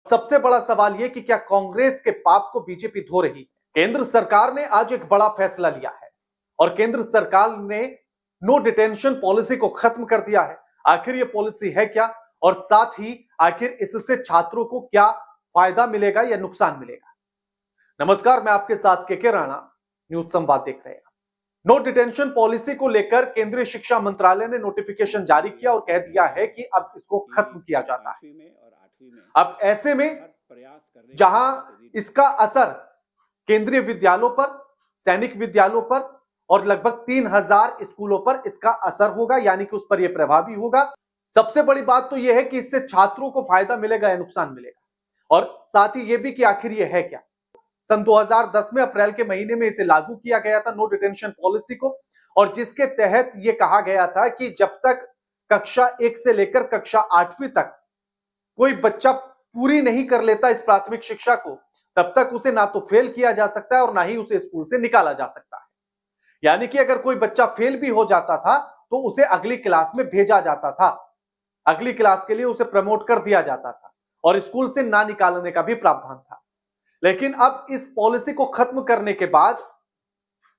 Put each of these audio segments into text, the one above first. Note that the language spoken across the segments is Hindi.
सबसे बड़ा सवाल यह कि क्या कांग्रेस के पाप को बीजेपी धो रही है? केंद्र सरकार ने आज एक बड़ा फैसला लिया है और केंद्र सरकार ने नो डिटेंशन पॉलिसी को खत्म कर दिया है। आखिर यह पॉलिसी है क्या और साथ ही आखिर इससे छात्रों को क्या फायदा मिलेगा या नुकसान मिलेगा? नमस्कार, मैं आपके साथ के राणा, न्यूज संवाद देख रहे हैं। नो डिटेंशन पॉलिसी को लेकर केंद्रीय शिक्षा मंत्रालय ने नोटिफिकेशन जारी किया और कह दिया है कि अब इसको खत्म किया जाता है। अब ऐसे में जहां इसका असर केंद्रीय विद्यालयों पर, सैनिक विद्यालयों पर और लगभग 3000 स्कूलों पर इसका असर होगा, यानी कि उस पर यह प्रभावी होगा। सबसे बड़ी बात तो यह है कि इससे छात्रों को फायदा मिलेगा या नुकसान मिलेगा, और साथ ही यह भी कि आखिर यह है क्या। सन 2010 में अप्रैल के महीने में इसे लागू किया गया था, नो डिटेंशन पॉलिसी को, और जिसके तहत यह कहा गया था कि जब तक कक्षा 1 से लेकर कक्षा 8वीं तक कोई बच्चा पूरी नहीं कर लेता इस प्राथमिक शिक्षा को, तब तक उसे ना तो फेल किया जा सकता है और ना ही उसे स्कूल से निकाला जा सकता है। यानी कि अगर कोई बच्चा फेल भी हो जाता था तो उसे अगली क्लास में भेजा जाता था, अगली क्लास के लिए उसे प्रमोट कर दिया जाता था और स्कूल से ना निकालने का भी प्रावधान था। लेकिन अब इस पॉलिसी को खत्म करने के बाद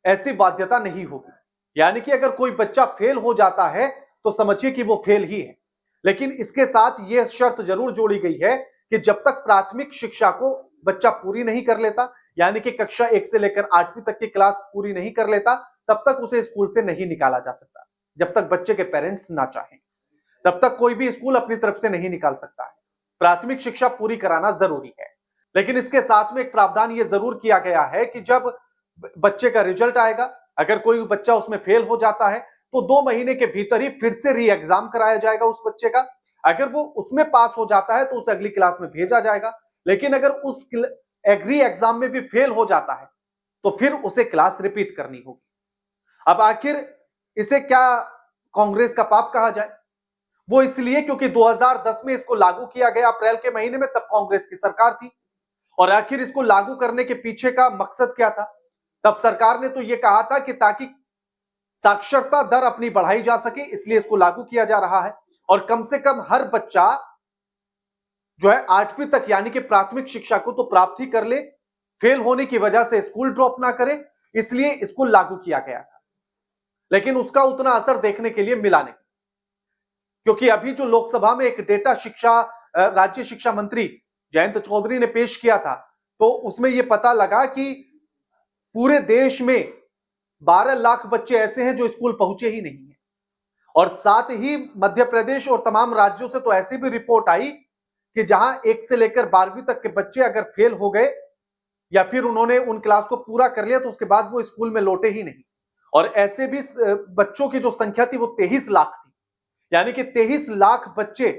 ऐसी बाध्यता नहीं होगी, यानी कि अगर कोई बच्चा फेल हो जाता है तो समझिए कि वो फेल ही है। लेकिन इसके साथ यह शर्त जरूर जोड़ी गई है कि जब तक प्राथमिक शिक्षा को बच्चा पूरी नहीं कर लेता, यानी कि कक्षा 1 से लेकर 8वीं तक की क्लास पूरी नहीं कर लेता, तब तक उसे स्कूल से नहीं निकाला जा सकता। जब तक बच्चे के पेरेंट्स ना चाहें तब तक कोई भी स्कूल अपनी तरफ से नहीं निकाल सकता है। प्राथमिक शिक्षा पूरी कराना जरूरी है। लेकिन इसके साथ में एक प्रावधान यह जरूर किया गया है कि जब बच्चे का रिजल्ट आएगा, अगर कोई बच्चा उसमें फेल हो जाता है तो 2 महीने के भीतर ही फिर से री एग्जाम कराया जाएगा उस बच्चे का। अगर वो उसमें पास हो जाता है तो उसे अगली क्लास में भेजा जाएगा। लेकिन अगर उस री एग्जाम में भी फेल हो जाता है तो फिर उसे क्लास रिपीट करनी होगी। अब आखिर इसे क्या कांग्रेस का पाप कहा जाए? वो इसलिए क्योंकि 2010 में इसको लागू किया गया अप्रैल के महीने में, तब कांग्रेस की सरकार थी। और आखिर इसको लागू करने के पीछे का मकसद क्या था? तब सरकार ने तो यह कहा था कि ताकि साक्षरता दर अपनी बढ़ाई जा सके, इसलिए इसको लागू किया जा रहा है। और कम से कम हर बच्चा जो है 8वीं तक यानी कि प्राथमिक शिक्षा को तो प्राप्त ही कर ले, फेल होने की वजह से स्कूल ड्रॉप ना करे, इसलिए इसको लागू किया गया था। लेकिन उसका उतना असर देखने के लिए मिला नहीं, क्योंकि अभी जो लोकसभा में एक डेटा शिक्षा राज्य शिक्षा मंत्री जयंत चौधरी ने पेश किया था, तो उसमें यह पता लगा कि पूरे देश में 12 लाख बच्चे ऐसे हैं जो स्कूल पहुंचे ही नहीं है। और साथ ही मध्य प्रदेश और तमाम राज्यों से तो ऐसी भी रिपोर्ट आई कि जहां 1 से लेकर 12वीं तक के बच्चे अगर फेल हो गए या फिर उन्होंने उन क्लास को पूरा कर लिया तो उसके बाद वो स्कूल में लौटे ही नहीं। और ऐसे भी बच्चों की जो संख्या थी वो 23 लाख थी, यानी कि 23 लाख बच्चे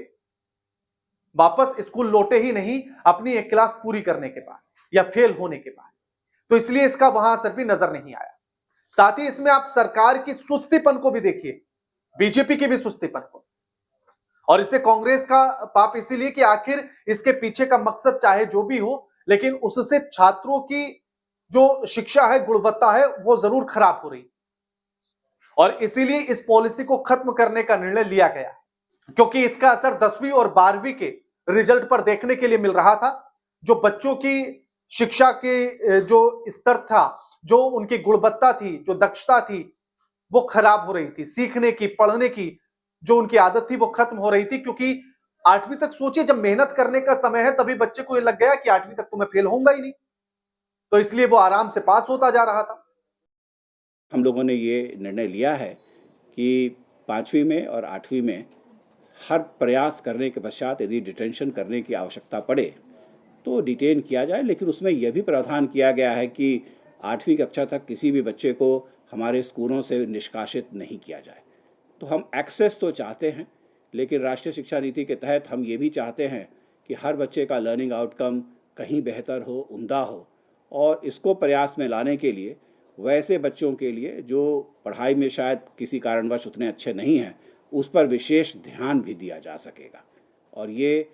वापस स्कूल लौटे ही नहीं अपनी एक क्लास पूरी करने के बाद या फेल होने के बाद। तो इसलिए इसका वहां असर भी नजर नहीं आया। साथ ही इसमें आप सरकार की सुस्तीपन को भी देखिए, बीजेपी की भी सुस्तीपन को। और इसे कांग्रेस का पाप इसीलिए कि आखिर इसके पीछे का मकसद चाहे जो भी हो, लेकिन उससे छात्रों की जो शिक्षा है, गुणवत्ता है, वो जरूर खराब हो रही। और इसीलिए इस पॉलिसी को खत्म करने का निर्णय लिया गया है, क्योंकि इसका असर 10वीं और 12वीं के रिजल्ट पर देखने के लिए मिल रहा था। जो बच्चों की शिक्षा के जो स्तर था, जो उनकी गुणवत्ता थी, जो दक्षता थी, वो खराब हो रही थी। सीखने की, पढ़ने की जो उनकी आदत थी वो खत्म हो रही थी, क्योंकि 8वीं तक सोचिए जब मेहनत करने का समय है तभी बच्चे को ये लग गया कि 8वीं तक तो मैं फेल होऊंगा ही नहीं, तो इसलिए वो आराम से पास होता जा रहा था। हम लोगों ने ये निर्णय लिया है कि 5वीं में और 8वीं में हर प्रयास करने के पश्चात यदि डिटेंशन करने की आवश्यकता पड़े तो डिटेन किया जाए, लेकिन उसमें यह भी प्रावधान किया गया है कि 8वीं कक्षा तक किसी भी बच्चे को हमारे स्कूलों से निष्कासित नहीं किया जाए। तो हम एक्सेस तो चाहते हैं, लेकिन राष्ट्रीय शिक्षा नीति के तहत हम ये भी चाहते हैं कि हर बच्चे का लर्निंग आउटकम कहीं बेहतर हो, उम्दा हो, और इसको प्रयास में लाने के लिए वैसे बच्चों के लिए जो पढ़ाई में शायद किसी कारणवश उतने अच्छे नहीं हैं, उस पर विशेष ध्यान भी दिया जा सकेगा। और ये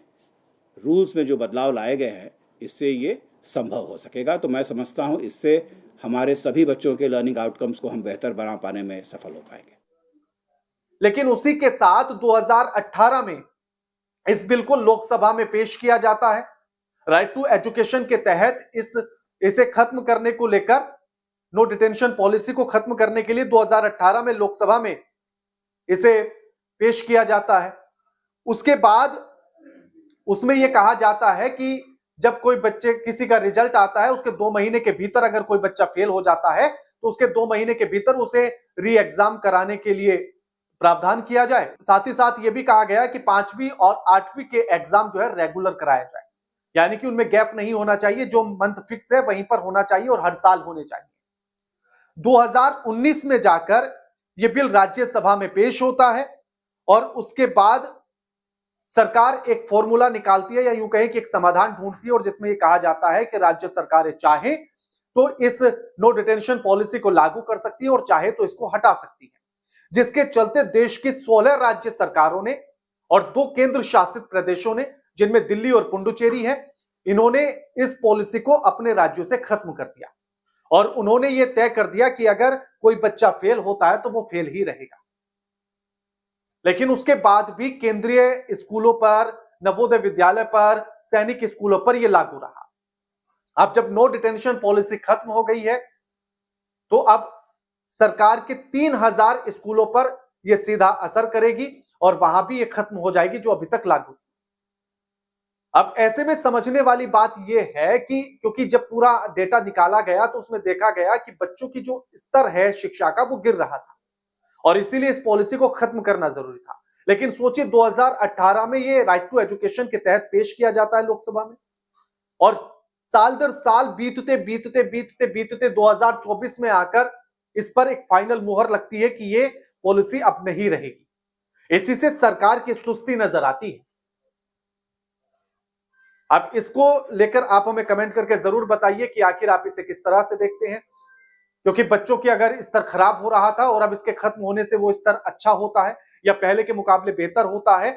रूल्स में जो बदलाव लाए गए हैं, इससे ये संभव हो सकेगा। तो मैं समझता हूँ इससे हमारे सभी बच्चों के लर्निंग आउटकम्स को हम बेहतर बना पाने में सफल हो पाएंगे। लेकिन उसी के साथ 2018 में इस बिल को लोकसभा में पेश किया जाता है राइट टू एजुकेशन के तहत इसे खत्म करने को लेकर, नो डिटेंशन पॉलिसी को खत्म करने के लिए 2018 में लोकसभा में इसे पेश किया जाता है। उसके बाद उसमें यह कहा जाता है कि जब कोई बच्चे किसी का रिजल्ट आता है, उसके 2 महीने के भीतर अगर कोई बच्चा फेल हो जाता है तो उसके 2 महीने के भीतर उसे री एग्जाम कराने के लिए प्रावधान किया जाए। साथ ही साथ यह भी कहा गया है कि 5वीं और 8वीं के एग्जाम जो है रेगुलर कराया जाए, यानी कि उनमें गैप नहीं होना चाहिए, जो मंथ फिक्स है वहीं पर होना चाहिए और हर साल होने चाहिए। 2019 में जाकर यह बिल राज्यसभा में पेश होता है और उसके बाद सरकार एक फॉर्मूला निकालती है, या यूं कहें कि एक समाधान ढूंढती है, और जिसमें यह कहा जाता है कि राज्य सरकारें चाहे तो इस नो डिटेंशन पॉलिसी को लागू कर सकती है और चाहे तो इसको हटा सकती है, जिसके चलते देश की 16 राज्य सरकारों ने और 2 केंद्र शासित प्रदेशों ने, जिनमें दिल्ली और पुडुचेरी है, इन्होंने इस पॉलिसी को अपने राज्यों से खत्म कर दिया और उन्होंने यह तय कर दिया कि अगर कोई बच्चा फेल होता है तो वो फेल ही रहेगा। लेकिन उसके बाद भी केंद्रीय स्कूलों पर, नवोदय विद्यालय पर, सैनिक स्कूलों पर यह लागू रहा। अब जब नो डिटेंशन पॉलिसी खत्म हो गई है तो अब सरकार के 3000 स्कूलों पर यह सीधा असर करेगी और वहां भी यह खत्म हो जाएगी जो अभी तक लागू थी। अब ऐसे में समझने वाली बात यह है कि क्योंकि जब पूरा डेटा निकाला गया तो उसमें देखा गया कि बच्चों की जो स्तर है शिक्षा का वो गिर रहा था और इसीलिए इस पॉलिसी को खत्म करना जरूरी था। लेकिन सोचिए 2018 में ये राइट टू एजुकेशन के तहत पेश किया जाता है लोकसभा में और साल दर साल बीतते बीतते बीतते बीतते 2024 में आकर इस पर एक फाइनल मुहर लगती है कि ये पॉलिसी अब नहीं रहेगी। इसी से सरकार की सुस्ती नजर आती है। अब इसको लेकर आप हमें कमेंट करके जरूर बताइए कि आखिर आप इसे किस तरह से देखते हैं, क्योंकि बच्चों की अगर स्तर खराब हो रहा था और अब इसके खत्म होने से वो स्तर अच्छा होता है या पहले के मुकाबले बेहतर होता है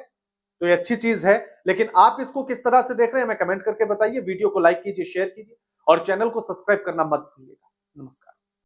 तो ये अच्छी चीज है। लेकिन आप इसको किस तरह से देख रहे हैं हमें कमेंट करके बताइए। वीडियो को लाइक कीजिए, शेयर कीजिए और चैनल को सब्सक्राइब करना मत भूलिएगा। नमस्कार।